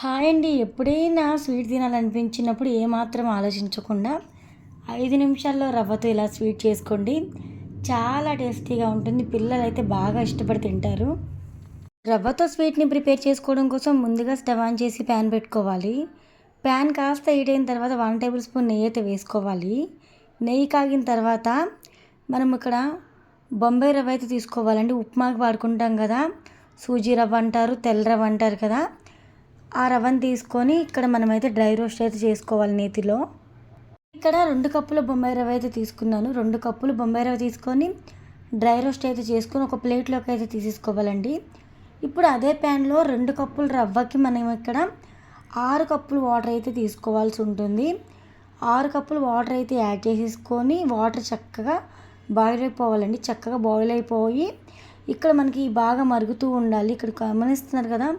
Hi అండి. ఎప్పుడైనా sweet తినాలనిపించినప్పుడు ఏమాత్రం ఆలోచించకుండా 5 నిమిషాల్లో రవ్వతో ఇలా స్వీట్ చేసుకోండి. చాలా టేస్టీగా ఉంటుంది. పిల్లలైతే బాగా ఇష్టపడి తింటారు. రవ్వతో స్వీట్‌ని ప్రిపేర్ చేసుకోవడం కోసం ముందుగా స్టవ్ ఆన్ చేసి ప్యాన్ పెట్టుకోవాలి. ప్యాన్ కాస్త హీట్ అయిన తర్వాత 1 టేబుల్ స్పూన్ నెయ్యి అయితే వేసుకోవాలి. నెయ్యి కాగిన తర్వాత మనం ఇక్కడ బొంబాయి రవ్వ అయితే తీసుకోవాలండి. ఉప్మాకి వాడుకుంటాం కదా, సూజీ రవ్వ అంటారు, తెల్ల రవ్వ అంటారు కదా, ఆ రవ్వను తీసుకొని ఇక్కడ మనమైతే డ్రై రోస్ట్ అయితే చేసుకోవాలి నేతిలో. ఇక్కడ 2 కప్పుల బొంబాయి రవ్వ అయితే తీసుకున్నాను. 2 కప్పులు బొంబాయి రవ్వ తీసుకొని డ్రై రోస్ట్ అయితే చేసుకొని ఒక ప్లేట్లోకి అయితే తీసేసుకోవాలండి. ఇప్పుడు అదే ప్యాన్లో 2 కప్పుల రవ్వకి మనం ఇక్కడ 6 కప్పులు వాటర్ అయితే తీసుకోవాల్సి ఉంటుంది. 6 కప్పులు వాటర్ అయితే యాడ్ చేసేసుకొని వాటర్ చక్కగా బాయిల్ అయిపోవాలండి. చక్కగా బాయిల్ అయిపోయి ఇక్కడ మనకి బాగా మరుగుతూ ఉండాలి. ఇక్కడ గమనిస్తున్నారు కదా,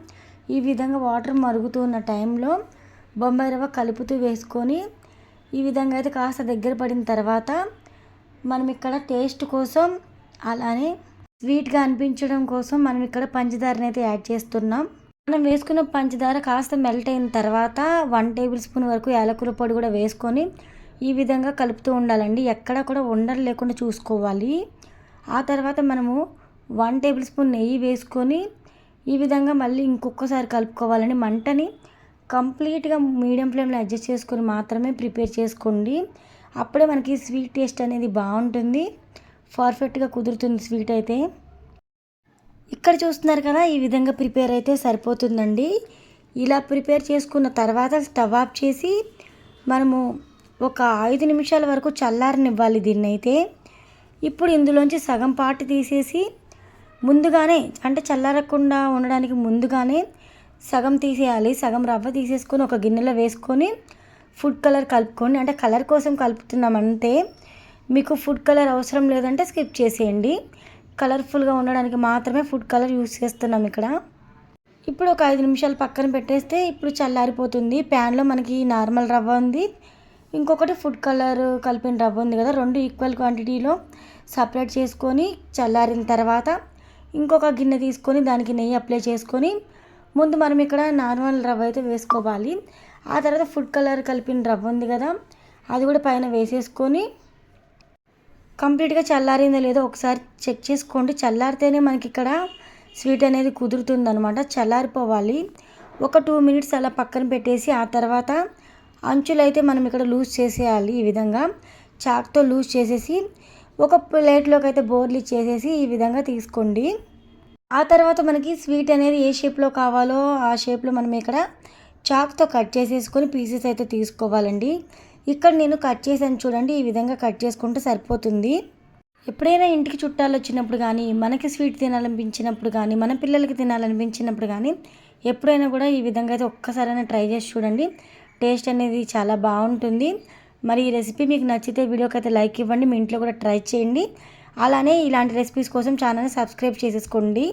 ఈ విధంగా వాటర్ మరుగుతూ ఉన్న టైంలో బొంబాయి రవ్వ కలుపుతూ వేసుకొని ఈ విధంగా అయితే కాస్త దగ్గర పడిన తర్వాత మనం ఇక్కడ టేస్ట్ కోసం అలానే స్వీట్గా అనిపించడం కోసం మనం ఇక్కడ పంచదారని అయితే యాడ్ చేస్తున్నాం. మనం వేసుకున్న పంచదార కాస్త మెల్ట్ అయిన తర్వాత 1 టేబుల్ స్పూన్ వరకు యాలకుల పొడి కూడా వేసుకొని ఈ విధంగా కలుపుతూ ఉండాలండి. ఎక్కడ కూడా ఉండలు లేకుండా చూసుకోవాలి. ఆ తర్వాత మనము 1 టేబుల్ స్పూన్ నెయ్యి వేసుకొని ఈ విధంగా మళ్ళీ ఇంకొకసారి కలుపుకోవాలండి. మంటని కంప్లీట్గా మీడియం ఫ్లేమ్లో అడ్జస్ట్ చేసుకొని మాత్రమే ప్రిపేర్ చేసుకోండి. అప్పుడే మనకి స్వీట్ టేస్ట్ అనేది బాగుంటుంది, పర్ఫెక్ట్గా కుదురుతుంది స్వీట్ అయితే. ఇక్కడ చూస్తున్నారు కదా, ఈ విధంగా ప్రిపేర్ అయితే సరిపోతుందండి. ఇలా ప్రిపేర్ చేసుకున్న తర్వాత స్టవ్ ఆఫ్ చేసి మనము ఒక 5 నిమిషాల వరకు చల్లారనివ్వాలి దీన్ని అయితే. ఇప్పుడు ఇందులోంచి సగం పార్ట్ తీసేసి ముందుగానే అంటే చల్లారకుండా ఉండడానికి ముందుగానే సగం తీసేయాలి. సగం రవ్వ తీసేసుకొని ఒక గిన్నెలో వేసుకొని ఫుడ్ కలర్ కలుపుకోండి. అంటే కలర్ కోసం కలుపుతున్నాం అంతే. మీకు ఫుడ్ కలర్ అవసరం లేదంటే స్కిప్ చేసేయండి. కలర్ఫుల్గా ఉండడానికి మాత్రమే ఫుడ్ కలర్ యూస్ చేస్తున్నాం ఇక్కడ. ఇప్పుడు ఒక 5 నిమిషాలు పక్కన పెట్టేస్తే ఇప్పుడు చల్లారిపోతుంది. ప్యాన్లో మనకి నార్మల్ రవ్వ ఉంది, ఇంకొకటి ఫుడ్ కలర్ కలిపిన రవ్వ ఉంది కదా, 2 ఈక్వల్ క్వాంటిటీలో సపరేట్ చేసుకొని చల్లారిన తర్వాత ఇంకొక గిన్నె తీసుకొని దానికి నెయ్యి అప్లై చేసుకొని ముందు మనం ఇక్కడ నార్మల్ రవ్వ అయితే వేసుకోవాలి. ఆ తర్వాత ఫుడ్ కలర్ కలిపిన రవ్వ ఉంది కదా, అది కూడా పైన వేసేసుకొని కంప్లీట్గా చల్లారిందో లేదో ఒకసారి చెక్ చేసుకోండి. చల్లారితేనే మనకి ఇక్కడ స్వీట్ అనేది కుదురుతుంది అనమాట. చల్లారిపోవాలి. ఒక 2 మినిట్స్ అలా పక్కన పెట్టేసి ఆ తర్వాత అంచులు అయితే మనం ఇక్కడ లూజ్ చేసేయాలి. ఈ విధంగా చాక్తో లూజ్ చేసేసి ఒక ప్లేట్లోకి అయితే బోర్లు చేసేసి ఈ విధంగా తీసుకోండి. ఆ తర్వాత మనకి స్వీట్ అనేది ఏ షేప్లో కావాలో ఆ షేప్లో మనం ఇక్కడ చాక్తో కట్ చేసేసుకొని పీసెస్ అయితే తీసుకోవాలండి. ఇక్కడ నేను కట్ చేసాను చూడండి, ఈ విధంగా కట్ చేసుకుంటే సరిపోతుంది. ఎప్పుడైనా ఇంటికి చుట్టాలు వచ్చినప్పుడు కానీ, మనకి స్వీట్ తినాలనిపించినప్పుడు కానీ, మన పిల్లలకి తినాలనిపించినప్పుడు కానీ ఎప్పుడైనా కూడా ఈ విధంగా అయితే ఒక్కసారైనా ట్రై చేసి చూడండి. టేస్ట్ అనేది చాలా బాగుంటుంది. మరి ఈ రెసిపీ మీకు నచ్చితే వీడియోకి అయితే లైక్ ఇవ్వండి. మీ ఇంట్లో కూడా ట్రై చేయండి. అలానే ఇలాంటి రెసిపీస్ కోసం ఛానల్ని సబ్స్క్రైబ్ చేసేసుకోండి.